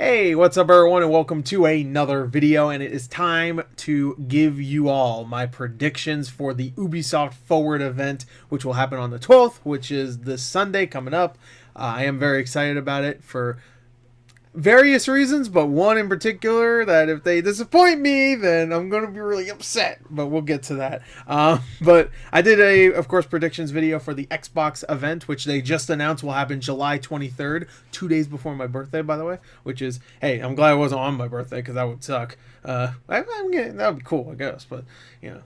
Hey, what's up everyone, and welcome to another video, and it is time to give you all my predictions for the Ubisoft Forward event, which will happen on the 12th, which is this Sunday coming up. I am very excited about it for various reasons, but one in particular that if they disappoint me, then I'm going to be really upset, but we'll get to that. But I did of course, predictions video for the Xbox event, which they just announced will happen July 23rd, 2 days before my birthday, by the way, which is, hey, I'm glad I wasn't on my birthday, because that would suck. That would be cool, I guess, but, you know,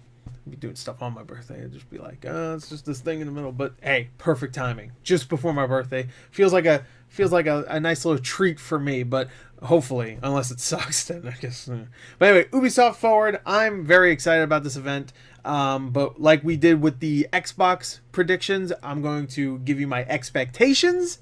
be doing stuff on my birthday. I'd just be like, it's just this thing in the middle. But hey, perfect timing, just before my birthday. Feels like a nice little treat for me. But hopefully, unless it sucks, then I guess. But anyway, Ubisoft Forward. I'm very excited about this event. But like we did with the Xbox predictions, I'm going to give you my expectations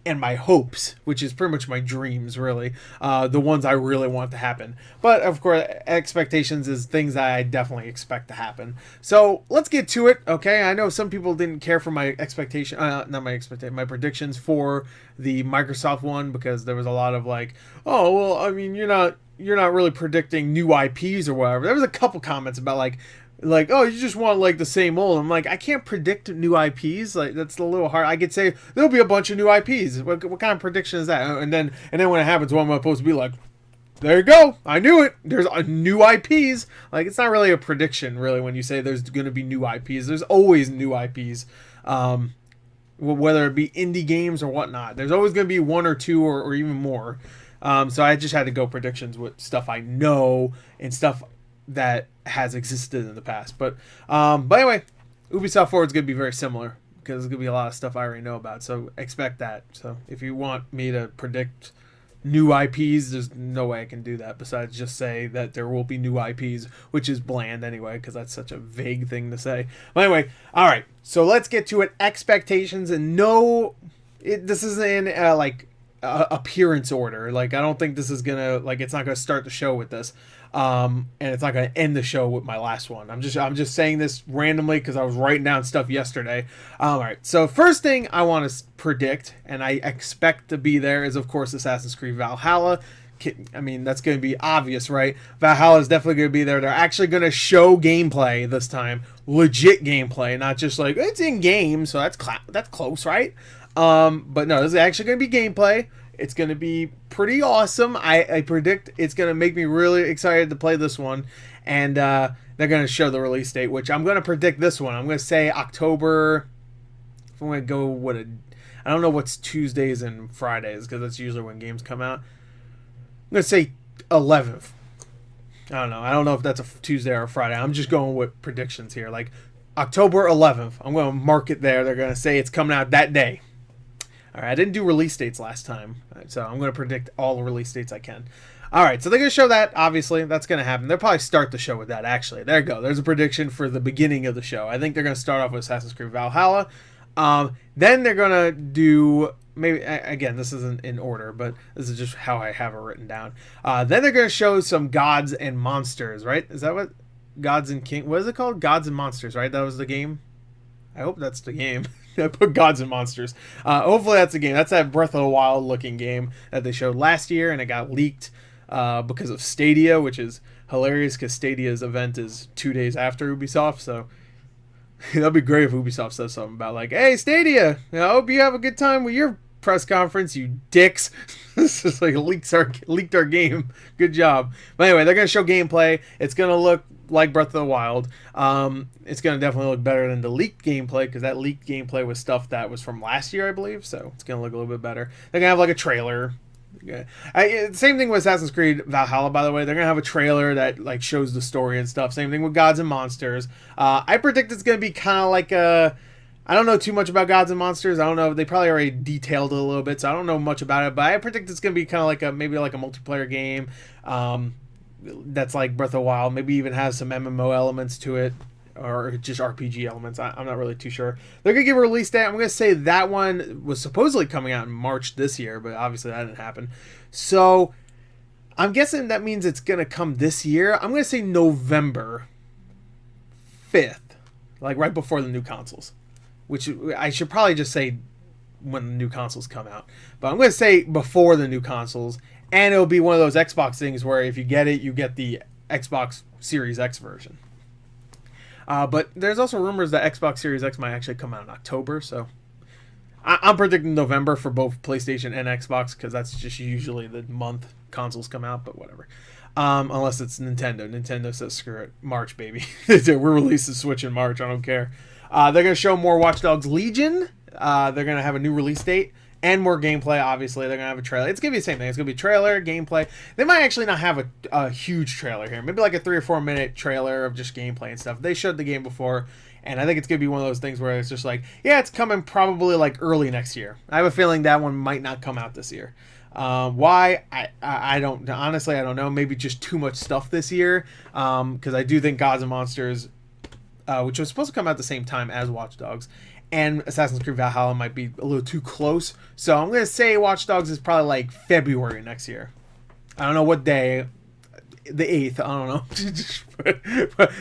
and my hopes, which is pretty much my dreams, really, the ones I really want to happen. But of course, expectations is things that I definitely expect to happen. So let's get to it, okay? I know some people didn't care for my expectation, my predictions for the Microsoft one, because there was a lot of like, oh well, I mean, you're not really predicting new IPs or whatever. There was a couple comments about like, oh, you just want like the same old. I'm like, I can't predict new IPs. Like, that's a little hard. I could say there'll be a bunch of new IPs. What kind of prediction is that? And then when it happens, what am I supposed to be like? There you go. I knew it. There's new IPs. Like, it's not really a prediction, really, when you say there's going to be new IPs. There's always new IPs, whether it be indie games or whatnot. There's always going to be one or two or even more. So I just had to go predictions with stuff I know and stuff that has existed in the past. But anyway, Ubisoft Forward is going to be very similar, because there's going to be a lot of stuff I already know about, so expect that. So if you want me to predict new IPs, there's no way I can do that besides just say that there will be new IPs, which is bland anyway, because that's such a vague thing to say. But anyway, all right, so let's get to it. Expectations, and this isn't in like appearance order. Like, I don't think this is gonna, like, it's not gonna start the show with this, and it's not gonna end the show with my last one. I'm just saying this randomly because I was writing down stuff yesterday. All right, so first thing I want to predict, and I expect to be there, is of course Assassin's Creed Valhalla. I mean, that's going to be obvious, right? Valhalla is definitely going to be there. They're actually going to show gameplay this time, legit gameplay, not just like it's in game, so that's close, right? But no, this is actually going to be gameplay. It's going to be pretty awesome. I predict it's going to make me really excited to play this one. And they're going to show the release date, which I'm going to predict this one. I'm going to say October. If I'm going to go I don't know what's Tuesdays and Fridays, because that's usually when games come out. I'm going to say 11th. I don't know if that's a Tuesday or a Friday. I'm just going with predictions here. Like October 11th. I'm going to mark it there. They're going to say it's coming out that day. All right, I didn't do release dates last time, so I'm going to predict all the release dates I can. All right, so they're going to show that, obviously. That's going to happen. They'll probably start the show with that, actually. There you go. There's a prediction for the beginning of the show. I think they're going to start off with Assassin's Creed Valhalla. Then they're going to do, maybe, again, this isn't in order, but this is just how I have it written down. Then they're going to show some Gods and Monsters, right? Is that what? Gods and King, what is it called? Gods and Monsters, right? That was the game? I hope that's the game. I put Gods and Monsters. Hopefully that's the game. That's that Breath of the Wild looking game that they showed last year, and it got leaked because of Stadia, which is hilarious because Stadia's event is 2 days after Ubisoft. So that'd be great if Ubisoft says something about like, hey, Stadia, I hope you have a good time with your press conference, you dicks. This is like leaked our game. Good job. But anyway, they're going to show gameplay. It's going to look like Breath of the Wild. It's going to definitely look better than the leaked gameplay, because that leaked gameplay was stuff that was from last year, I believe. So it's going to look a little bit better. They're going to have like a trailer. Same thing with Assassin's Creed Valhalla, by the way. They're going to have a trailer that like shows the story and stuff. Same thing with Gods and Monsters. I predict it's going to be kind of like I don't know too much about Gods and Monsters. I don't know. They probably already detailed it a little bit, so I don't know much about it. But I predict it's going to be kind of like maybe like a multiplayer game that's like Breath of the Wild. Maybe even has some MMO elements to it, or just RPG elements. I'm not really too sure. They're going to give a release date. I'm going to say that one was supposedly coming out in March this year, but obviously that didn't happen. So I'm guessing that means it's going to come this year. I'm going to say November 5th, like right before the new consoles. Which I should probably just say when the new consoles come out. But I'm going to say before the new consoles, and it'll be one of those Xbox things where if you get it, you get the Xbox Series X version. But there's also rumors that Xbox Series X might actually come out in October, so I'm predicting November for both PlayStation and Xbox, because that's just usually the month consoles come out, but whatever. Unless it's Nintendo. Nintendo says, screw it. March, baby. We're releasing Switch in March. I don't care. They're going to show more Watch Dogs Legion. They're going to have a new release date and more gameplay, obviously. They're going to have a trailer. It's going to be the same thing. It's going to be trailer, gameplay. They might actually not have a huge trailer here. Maybe like a 3 or 4 minute trailer of just gameplay and stuff. They showed the game before. And I think it's going to be one of those things where it's just like, yeah, it's coming probably like early next year. I have a feeling that one might not come out this year. Why? I don't, honestly, I don't know. Maybe just too much stuff this year. Because I do think Gods and Monsters, which was supposed to come out at the same time as Watch Dogs, and Assassin's Creed Valhalla might be a little too close. So I'm going to say Watch Dogs is probably like February next year. I don't know what day. The 8th. I don't know.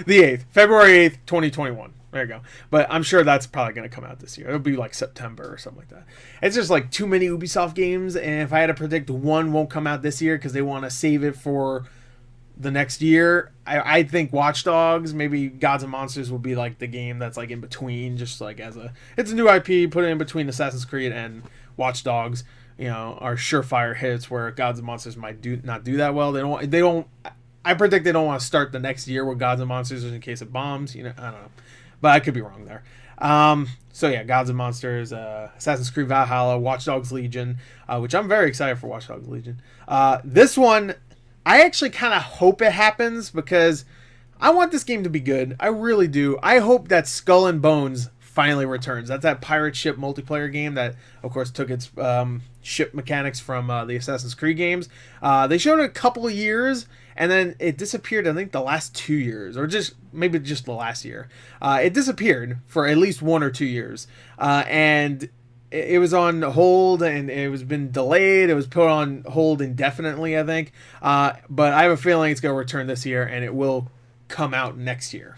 The 8th. February 8th, 2021. There you go. But I'm sure that's probably going to come out this year. It'll be like September or something like that. It's just like too many Ubisoft games, and if I had to predict one won't come out this year because they want to save it for the next year, I think Watch Dogs, maybe Gods and Monsters will be like the game that's like in between, just like it's a new IP, put it in between Assassin's Creed and Watch Dogs. You know, are surefire hits where Gods and Monsters might not do that well. They don't. I predict they don't want to start the next year with Gods and Monsters in case it bombs. You know, I don't know. But I could be wrong there. So yeah, Gods and Monsters, Assassin's Creed Valhalla, Watch Dogs Legion, which I'm very excited for Watch Dogs Legion. This one, I actually kind of hope it happens because I want this game to be good. I really do. I hope that Skull and Bones finally returns. That's that pirate ship multiplayer game that, of course, took its ship mechanics from the Assassin's Creed games. They showed it a couple of years, and then it disappeared, I think, the last 2 years, or maybe just the last year. It disappeared for at least 1 or 2 years, and it was on hold, and it was been delayed. It was put on hold indefinitely, I think. But I have a feeling it's going to return this year, and it will come out next year.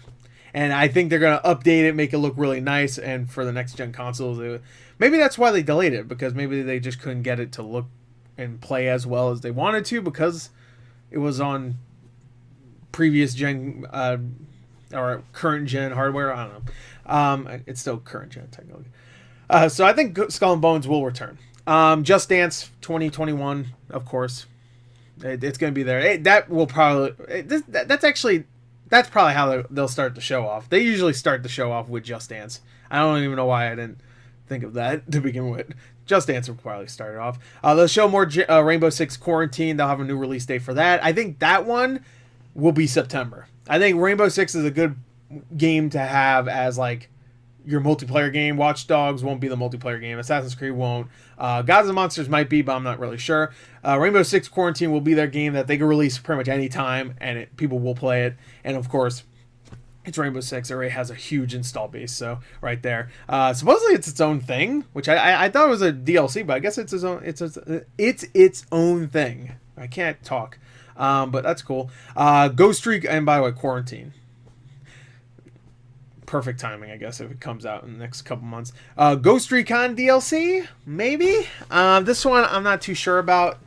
And I think they're going to update it, make it look really nice, and for the next-gen consoles, maybe that's why they delayed it, because maybe they just couldn't get it to look and play as well as they wanted to, because it was on previous-gen or current-gen hardware. I don't know. It's still current-gen technology. So I think Skull and Bones will return. Just Dance 2021, of course. It's going to be there. That will probably... That's probably how they'll start the show off. They usually start the show off with Just Dance. I don't even know why I didn't think of that to begin with. Just Dance will probably start it off. They'll show more Rainbow Six Quarantine. They'll have a new release date for that. I think that one will be September. I think Rainbow Six is a good game to have as like your multiplayer game. Watch Dogs won't be the multiplayer game. Assassin's Creed won't. Gods and Monsters might be, but I'm not really sure. Rainbow Six Quarantine will be their game that they can release pretty much any time, and people will play it. And of course, it's Rainbow Six. It already has a huge install base, so right there. Supposedly it's its own thing, which I thought it was a DLC, but I guess it's its own. It's its own thing. I can't talk, but that's cool. Ghost Streak, and by the way, Quarantine. Perfect timing, I guess, if it comes out in the next couple months. Ghost Recon DLC, maybe. This one I'm not too sure about.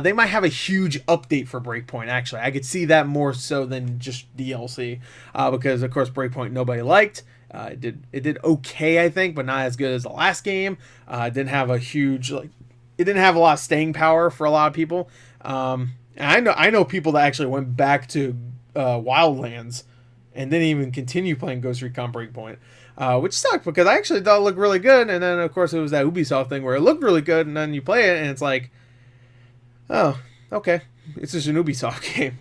They might have a huge update for Breakpoint, actually. I could see that more so than just DLC, because, of course, Breakpoint nobody liked. It did okay, I think, but not as good as the last game. It didn't have a huge, it didn't have a lot of staying power for a lot of people. And I know people that actually went back to Wildlands and didn't even continue playing Ghost Recon Breakpoint, which sucked because I actually thought it looked really good. And then, of course, it was that Ubisoft thing where it looked really good, and then you play it, and it's like, oh, okay. It's just an Ubisoft game,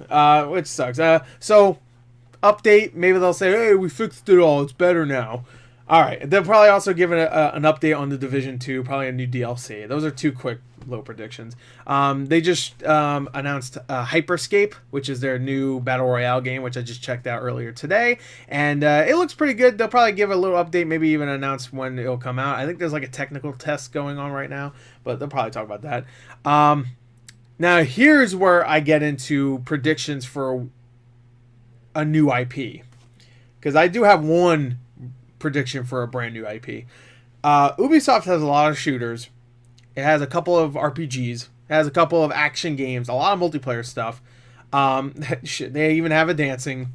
which sucks. So, update. Maybe they'll say, hey, we fixed it all. It's better now. All right. They'll probably also give an update on The Division 2, probably a new DLC. Those are two quick little predictions. They just announced Hyperscape, which is their new Battle Royale game, which I just checked out earlier today. And it looks pretty good. They'll probably give a little update, maybe even announce when it'll come out. I think there's like a technical test going on right now, but they'll probably talk about that. Now, here's where I get into predictions for a new IP. Because I do have one prediction for a brand new IP. Ubisoft has a lot of shooters. It has a couple of RPGs. It has a couple of action games. A lot of multiplayer stuff. They even have a dancing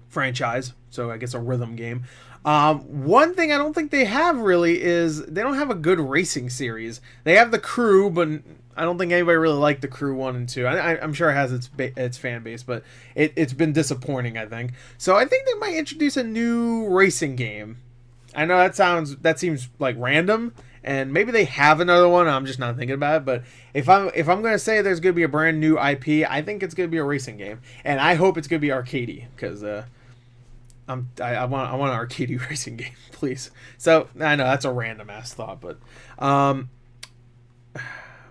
franchise. So I guess a rhythm game. One thing I don't think they have really is they don't have a good racing series. They have the Crew, but I don't think anybody really liked the Crew 1 and 2. I'm sure it has its fan base, but it's been disappointing, I think. So I think they might introduce a new racing game. I know that seems like random, and maybe they have another one. I'm just not thinking about it. But if I'm going to say there's going to be a brand new IP, I think it's going to be a racing game, and I hope it's going to be arcadey because I want an arcadey racing game, please. So I know that's a random ass thought, but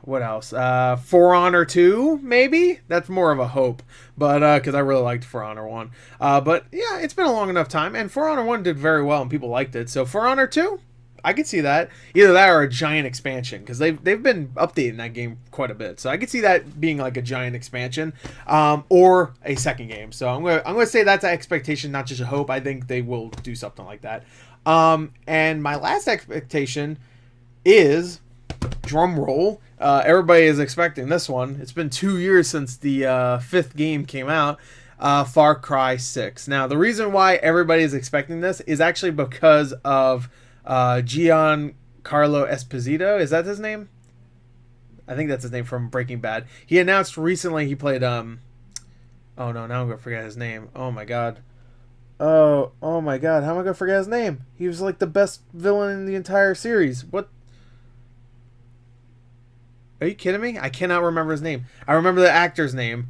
what else? For Honor 2, maybe? That's more of a hope, but because I really liked For Honor 1. But yeah, it's been a long enough time, and For Honor 1 did very well, and people liked it. So For Honor 2, I could see that. Either that or a giant expansion, because they've been updating that game quite a bit. So I could see that being like a giant expansion, or a second game. So I'm gonna say that's an expectation, not just a hope. I think they will do something like that. And my last expectation is, drum roll, everybody is expecting this one. It's been 2 years since the 5th game came out, Far Cry 6. Now, the reason why everybody is expecting this is actually because of Giancarlo Esposito. Is that his name? I think that's his name from Breaking Bad. He announced recently he played oh no, now I'm gonna forget his name. Oh my god. Oh my god, how am I gonna forget his name? He was like the best villain in the entire series. What? Are you kidding me? I cannot remember his name. I remember the actor's name.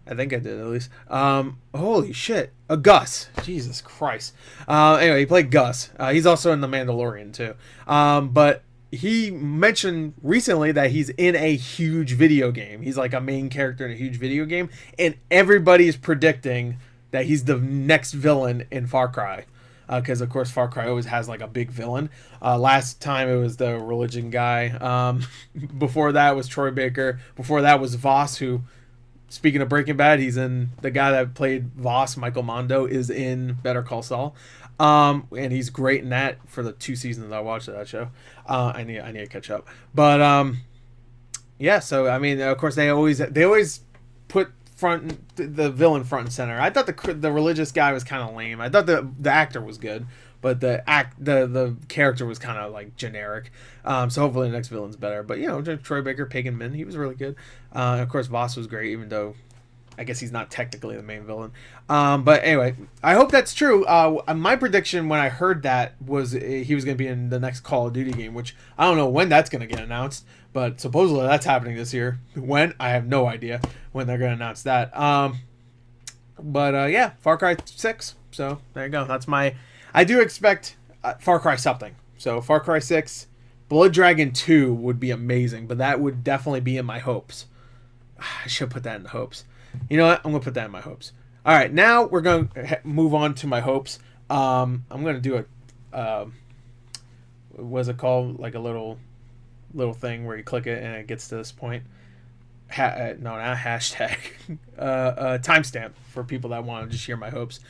I think I did, at least. Holy shit. Gus. Jesus Christ. Anyway, he played Gus. He's also in The Mandalorian, too. But he mentioned recently that he's in a huge video game. He's like a main character in a huge video game. And everybody's predicting that he's the next villain in Far Cry. Because, of course, Far Cry always has, like, a big villain. Last time it was the religion guy. Before that was Troy Baker. Before that was Voss, who... Speaking of Breaking Bad, he's in, the guy that played Voss, Michael Mondo, is in Better Call Saul, and he's great in that. For the 2 seasons I watched of that show, I need to catch up. But yeah, so I mean, of course, they always put the villain front and center. I thought the religious guy was kind of lame. I thought the actor was good, but the character was kind of like generic. So hopefully the next villain's better. But you know, Troy Baker, Pagan Min, he was really good. Of course, Voss was great, even though I guess he's not technically the main villain. But anyway, I hope that's true. My prediction when I heard that was he was going to be in the next Call of Duty game, which I don't know when that's going to get announced, but supposedly that's happening this year. When? I have no idea when they're going to announce that. But yeah, Far Cry 6. So there you go. That's my... I do expect Far Cry something. So Far Cry 6, Blood Dragon 2 would be amazing, but that would definitely be in my hopes. I should put that in the hopes. You know what? I'm going to put that in my hopes. All right, now we're going to move on to my hopes. I'm going to do a... what's it called? Like a little thing where you click it and it gets to this point. No, not hashtag. Timestamp for people that want to just hear my hopes.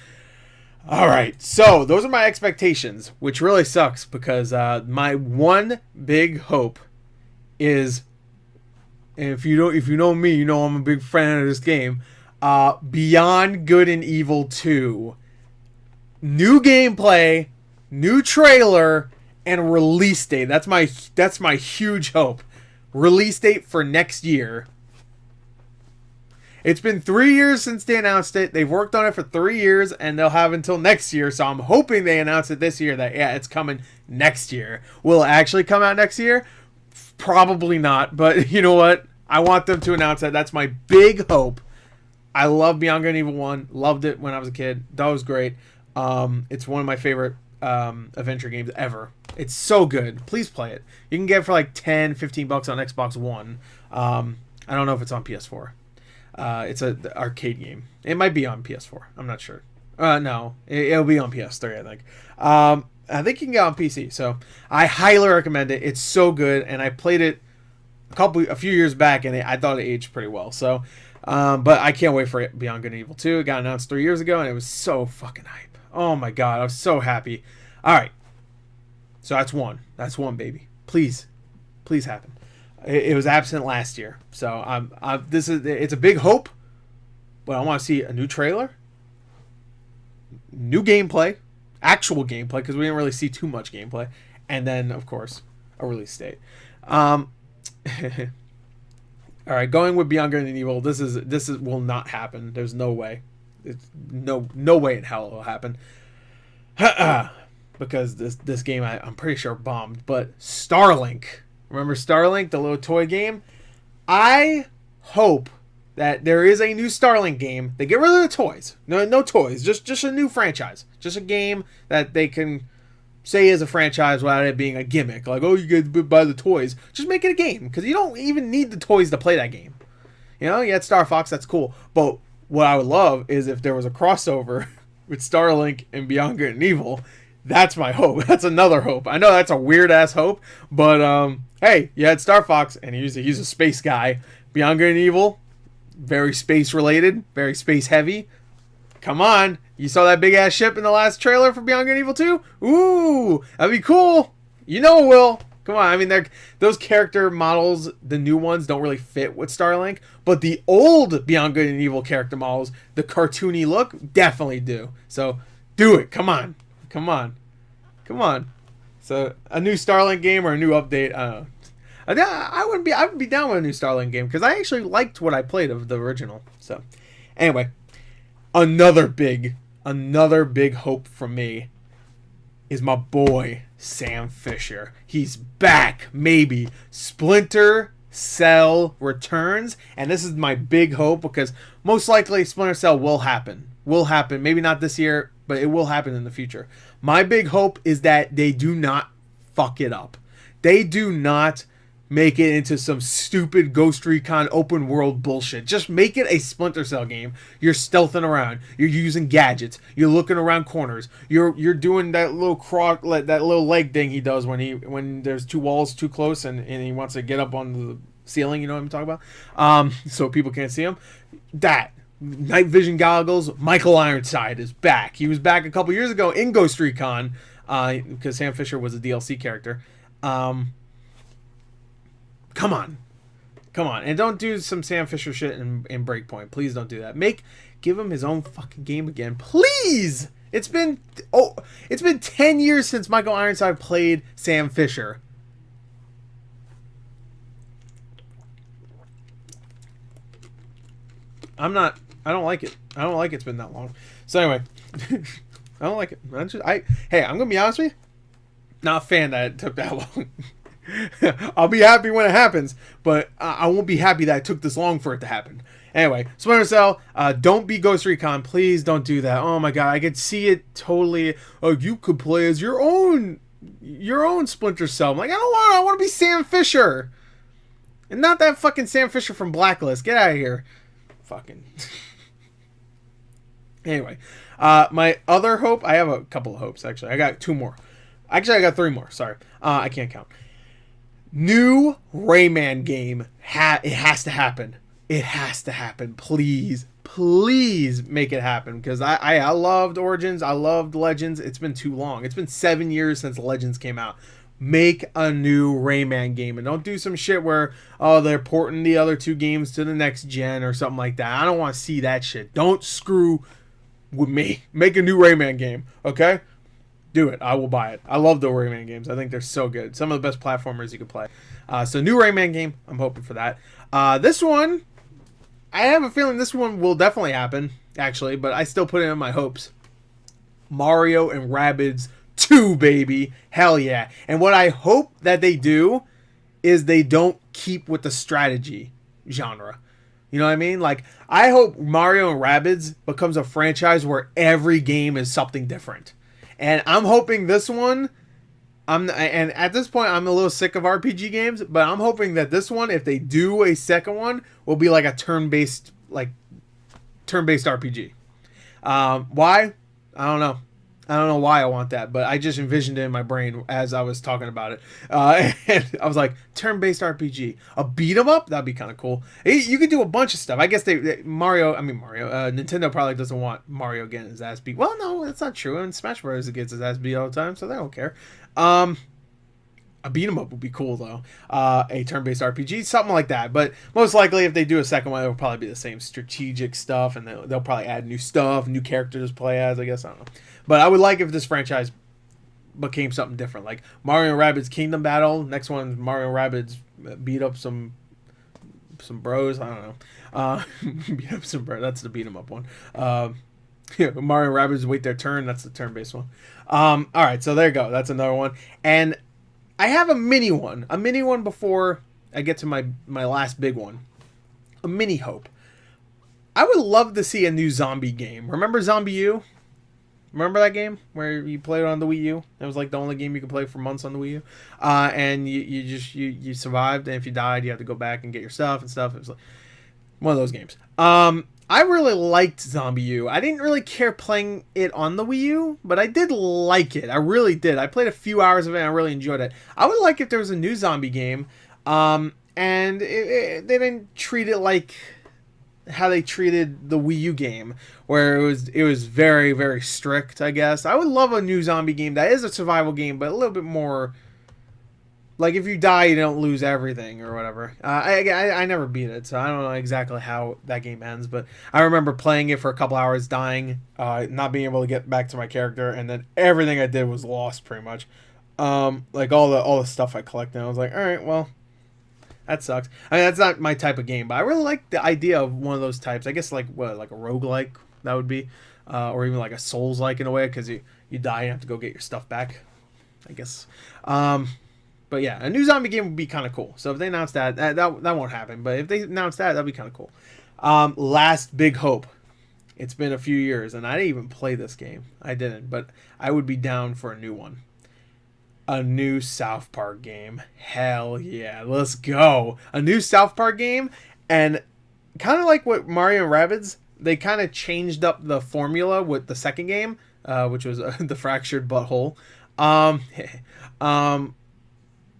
All right, so those are my expectations, which really sucks because my one big hope is, and if you know me, you know I'm a big fan of this game. Beyond Good and Evil 2, new gameplay, new trailer, and release date. That's my huge hope. Release date for next year. It's been 3 years since they announced it. They've worked on it for 3 years, and they'll have until next year. So I'm hoping they announce it this year that, yeah, it's coming next year. Will it actually come out next year? Probably not. But you know what? I want them to announce that. That's my big hope. I love Beyond Good and Evil 1. Loved it when I was a kid. That was great. It's one of my favorite adventure games ever. It's so good. Please play it. You can get it for like $10-15 on Xbox One. I don't know if it's on PS4. It's an arcade game. It might be on PS4. I'm not sure. No, it'll be on PS3, I think. I think you can get it on PC. So I highly recommend it. It's so good, and I played it a few years back, and I thought it aged pretty well. So, but I can't wait for it. Beyond Good and Evil 2. It got announced 3 years ago, and it was so fucking hype. Oh my god, I was so happy. All right. So that's one. That's one, baby. Please, please happen. It was absent last year, so it's a big hope, but I want to see a new trailer, new gameplay, actual gameplay, because we didn't really see too much gameplay, and then of course a release date. All right, going with Beyond Good and Evil. This will not happen. There's no way. It's no way in hell it will happen. Because this game I'm pretty sure bombed. But StarLink, remember StarLink, the little toy game? I hope that there is a new StarLink game. They get rid of the toys. No toys. Just a new franchise. Just a game that they can say is a franchise without it being a gimmick. Like, oh, you get buy the toys. Just make it a game, because you don't even need the toys to play that game. You know, you had Star Fox, that's cool. But what I would love is if there was a crossover with StarLink and Beyond Good and Evil. That's my hope. That's another hope. I know that's a weird ass hope, but hey, you had Star Fox, and he's a space guy. Beyond Good and Evil, very space related, very space heavy. Come on, you saw that big ass ship in the last trailer for Beyond Good and Evil 2? Ooh, that'd be cool. You know it will. Come on, I mean, those character models, the new ones, don't really fit with Starlink, but the old Beyond Good and Evil character models, the cartoony look, definitely do. So do it. Come on. Come on. So a new StarLink game or a new update, I would be down with a new StarLink game, because I actually liked what I played of the original. So anyway, another big hope from me is my boy Sam Fisher. He's back, maybe. Splinter Cell returns, and this is my big hope, because most likely Splinter Cell will happen. Maybe not this year, but it will happen in the future. My big hope is that they do not fuck it up. They do not make it into some stupid Ghost Recon open world bullshit. Just make it a Splinter Cell game. You're stealthing around. You're using gadgets. You're looking around corners. You're doing that little leg thing he does when there's two walls too close and he wants to get up on the ceiling. You know what I'm talking about? So people can't see him. That. Night vision goggles. Michael Ironside is back. He was back a couple years ago in Ghost Recon because Sam Fisher was a DLC character. Come on, and don't do some Sam Fisher shit in Breakpoint. Please don't do that. Give him his own fucking game again, please. It's been 10 years since Michael Ironside played Sam Fisher. I don't like it. It's been that long. So anyway, I don't like it. I'm gonna be honest with you. Not a fan that it took that long. I'll be happy when it happens, but I won't be happy that it took this long for it to happen. Anyway, Splinter Cell, don't be Ghost Recon. Please don't do that. Oh my god, I could see it totally. Oh, you could play as your own Splinter Cell. I'm like, I want to be Sam Fisher. And not that fucking Sam Fisher from Blacklist. Get out of here. Fucking. Anyway, my other hope, I have a couple of hopes, actually. I got two more. Actually, I got three more. Sorry. I can't count. New Rayman game. It has to happen. It has to happen. Please make it happen. Because I loved Origins. I loved Legends. It's been too long. It's been 7 years since Legends came out. Make a new Rayman game. And don't do some shit where, they're porting the other two games to the next gen or something like that. I don't want to see that shit. Don't screw with me. Make a new Rayman game. Okay? Do it. I will buy it. I love the Rayman games. I think they're so good. Some of the best platformers you can play. So new Rayman game. I'm hoping for that. This one, I have a feeling this one will definitely happen, actually, but I still put it in my hopes. Mario and Rabbids 2, baby. Hell yeah. And what I hope that they do is they don't keep with the strategy genre. You know what I mean? Like, I hope Mario and Rabbids becomes a franchise where every game is something different. And I'm hoping this one, and at this point, I'm a little sick of RPG games, but I'm hoping that this one, if they do a second one, will be like a turn-based RPG. Why? I don't know. I don't know why I want that, but I just envisioned it in my brain as I was talking about it. And I was like, turn-based RPG. A beat-em-up? That'd be kind of cool. You could do a bunch of stuff. I guess Nintendo probably doesn't want getting his ass beat. Well, no, that's not true. In Smash Bros. It gets his ass beat all the time, so they don't care. A beat 'em up would be cool though. A turn-based RPG, something like that. But most likely, if they do a second one, it'll probably be the same strategic stuff, and they'll probably add new stuff, new characters to play as. I guess I don't know. But I would like if this franchise became something different, like Mario and Rabbids Kingdom Battle. Next one, Mario and Rabbids beat up some bros. I don't know. Beat up some bros. That's the beat 'em up one. Yeah, Mario and Rabbids wait their turn. That's the turn-based one. All right, so there you go. That's another one. And I have a mini one before I get to my last big one. A mini hope. I would love to see a new zombie game. Remember Zombie U? Remember that game where you played it on the Wii U? It was like the only game you could play for months on the Wii U. And you survived, and if you died, you have to go back and get your stuff and stuff. It was like one of those games. I really liked Zombie U. I didn't really care playing it on the Wii U, but I did like it. I really did. I played a few hours of it, and I really enjoyed it. I would like if there was a new zombie game, and they didn't treat it like how they treated the Wii U game, where it was very, very strict, I guess. I would love a new zombie game that is a survival game, but a little bit more, like if you die, you don't lose everything or whatever. I never beat it, so I don't know exactly how that game ends, but I remember playing it for a couple hours, dying, not being able to get back to my character, and then everything I did was lost pretty much. Like all the stuff I collected, I was like, all right, well, that sucks. I mean, that's not my type of game, but I really like the idea of one of those types. I guess like a roguelike that would be, or even like a Souls-like in a way, because you die and have to go get your stuff back, I guess. But yeah, a new zombie game would be kind of cool. So if they announce that won't happen. But if they announce that'd be kind of cool. Last big hope. It's been a few years, and I didn't even play this game. I didn't, but I would be down for a new one. A new South Park game. Hell yeah, let's go. A new South Park game, and kind of like what Mario and Rabbids, they kind of changed up the formula with the second game, which was the Fractured Butthole.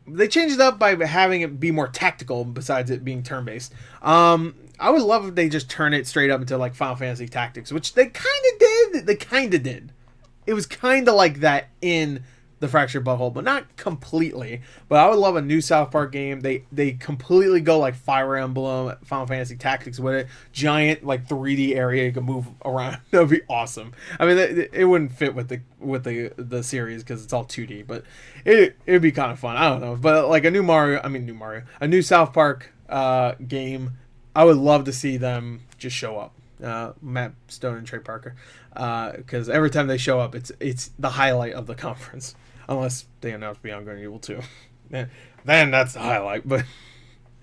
They changed it up by having it be more tactical besides it being turn-based. I would love if they just turn it straight up into like Final Fantasy Tactics, which they kind of did. They kind of did. It was kind of like that in the Fractured Butthole, but not completely. But I would love a new South Park game. They completely go like Fire Emblem, Final Fantasy Tactics with it. Giant like 3D area you can move around. That would be awesome. I mean, it wouldn't fit with the series because it's all 2D, but it'd be kind of fun. I don't know, but like a new South Park game. I would love to see them just show up. Matt Stone and Trey Parker, because every time they show up, it's the highlight of the conference. Unless they announce Beyond Good and Evil 2. Then that's the highlight, but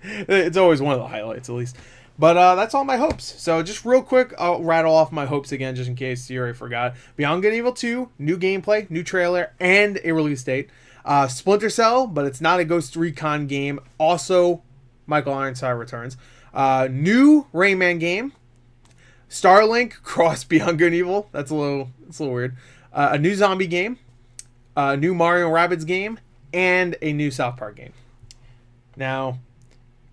it's always one of the highlights at least. But that's all my hopes. So just real quick, I'll rattle off my hopes again just in case you already forgot. Beyond Good and Evil 2, new gameplay, new trailer, and a release date. Splinter Cell, but it's not a Ghost Recon game. Also, Michael Ironside returns. New Rayman game. StarLink cross Beyond Good and Evil. That's a little weird. A new zombie game. A new Mario and Rabbids game, and a new South Park game. Now,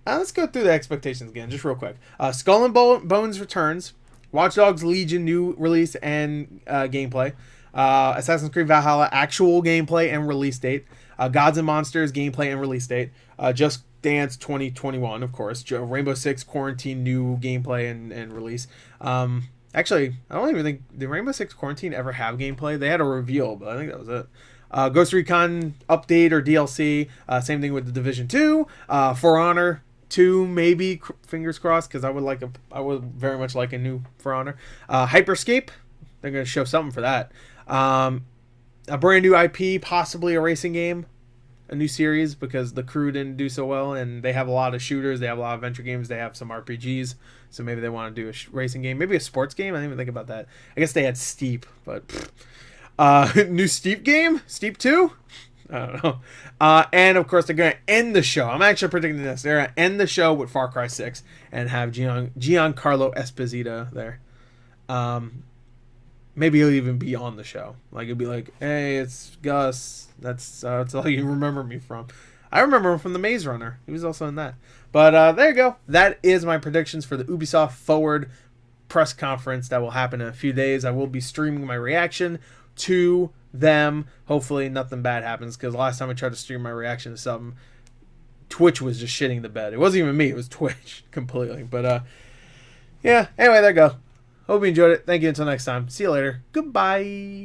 let's go through the expectations again, just real quick. Skull and Bones returns. Watch Dogs Legion new release and gameplay. Assassin's Creed Valhalla actual gameplay and release date. Gods and Monsters gameplay and release date. Just Dance 2021, of course. Rainbow Six Quarantine new gameplay and release. Actually, I don't even think did Rainbow Six Quarantine ever have gameplay. They had a reveal, but I think that was it. Ghost Recon update or DLC. Same thing with the Division 2. For Honor 2, maybe, fingers crossed, because I would very much like a new For Honor. Hyperscape, they're going to show something for that. A brand new IP, possibly a racing game, a new series, because The Crew didn't do so well, and they have a lot of shooters, they have a lot of adventure games, they have some RPGs, so maybe they want to do a racing game, maybe a sports game. I didn't even think about that. I guess they had Steep, but new Steep game, Steep 2. I don't know. And of course, they're going to end the show. I'm actually predicting this. They're going to end the show with Far Cry 6 and have Giancarlo Esposito there. Maybe he'll even be on the show. Like, it'll be like, hey, it's Gus. That's all you remember me from. I remember him from The Maze Runner. He was also in that. But there you go. That is my predictions for the Ubisoft Forward press conference that will happen in a few days. I will be streaming my reaction to them. Hopefully nothing bad happens, because last time I tried to stream my reaction to something, Twitch was just shitting the bed. It wasn't even me, it was Twitch completely. But yeah, anyway, there you go. Hope you enjoyed it. Thank you until next time. See you later. Goodbye.